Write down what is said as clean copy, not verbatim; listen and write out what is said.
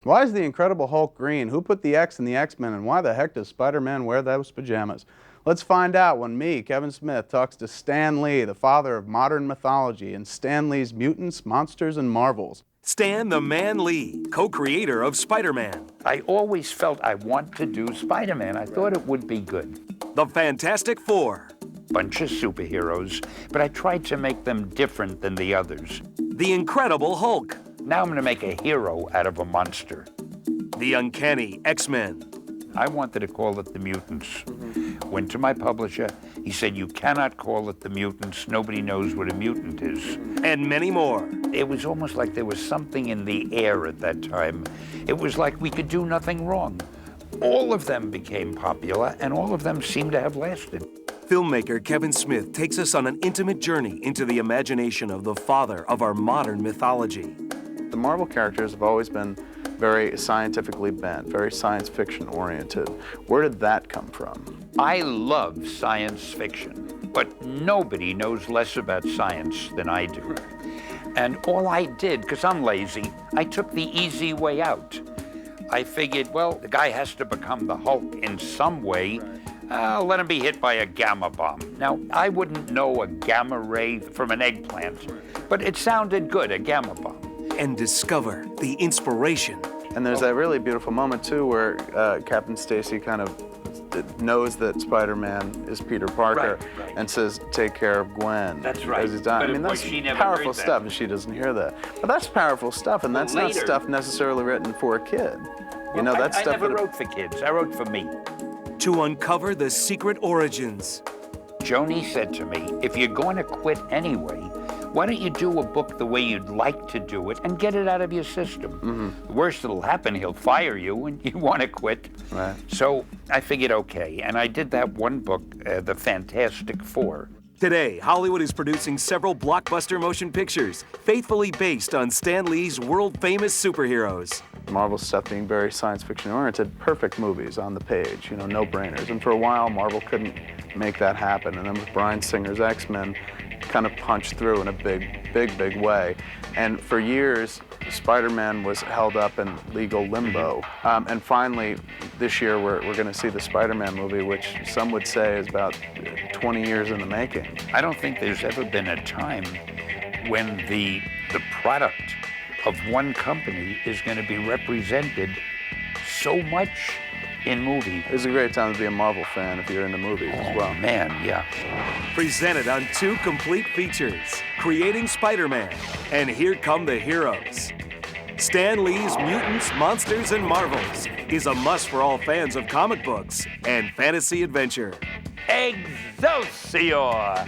Why is the Incredible Hulk green? Who put the X in the X-Men, and why the heck does Spider-Man wear those pajamas? Let's find out when me, Kevin Smith, talks to Stan Lee, the father of modern mythology, in Stan Lee's Mutants, Monsters, and Marvels. Stan the Man Lee, co-creator of Spider-Man. I always felt I want to do Spider-Man. I thought it would be good. The Fantastic Four. Bunch of superheroes, but I tried to make them different than the others. The Incredible Hulk. Now I'm going to make a hero out of a monster. The Uncanny X-Men. I wanted to call it the Mutants. Went to my publisher. He said, you cannot call it the Mutants. Nobody knows what a mutant is. And many more. It was almost like there was something in the air at that time. It was like we could do nothing wrong. All of them became popular, and all of them seem to have lasted. Filmmaker Kevin Smith takes us on an intimate journey into the imagination of the father of our modern mythology. The Marvel characters have always been very scientifically bent, very science fiction oriented. Where did that come from? I love science fiction, but nobody knows less about science than I do. And all I did, because I'm lazy, I took the easy way out. I figured, well, the guy has to become the Hulk in some way. Let him be hit by a gamma bomb. Now, I wouldn't know a gamma ray from an eggplant, but it sounded good, a gamma bomb. And discover the inspiration. And there's that really beautiful moment, too, where Captain Stacy kind of knows that Spider-Man is Peter Parker and says, take care of Gwen. That's right. As he's dying. I mean, that's powerful stuff, and she doesn't hear that. But that's powerful stuff, and that's not stuff necessarily written for a kid. You know, that's stuff I never wrote for kids. I wrote for me. To uncover the secret origins. Joni said to me, if you're going to quit anyway, why don't you do a book the way you'd like to do it and get it out of your system? The worst that'll happen, he'll fire you and you want to quit. Right. So I figured, okay, and I did that one book, The Fantastic Four. Today, Hollywood is producing several blockbuster motion pictures, faithfully based on Stan Lee's world-famous superheroes. Marvel stuff being very science fiction oriented, perfect movies on the page, you know, no-brainers. And for a while, Marvel couldn't make that happen. And then with Bryan Singer's X-Men, kind of punched through in a big way. And for years, Spider-Man was held up in legal limbo. And finally, this year, we're going to see the Spider-Man movie, which some would say is about 20 years in the making. I don't think there's ever been a time when the product of one company is going to be represented so much in movies. It's a great time to be a Marvel fan if you're into movies as well. Man, yeah. Presented on 2 complete features, Creating Spider-Man and Here Come the Heroes. Stan Lee's Mutants, Monsters, and Marvels is a must for all fans of comic books and fantasy adventure. Excelsior!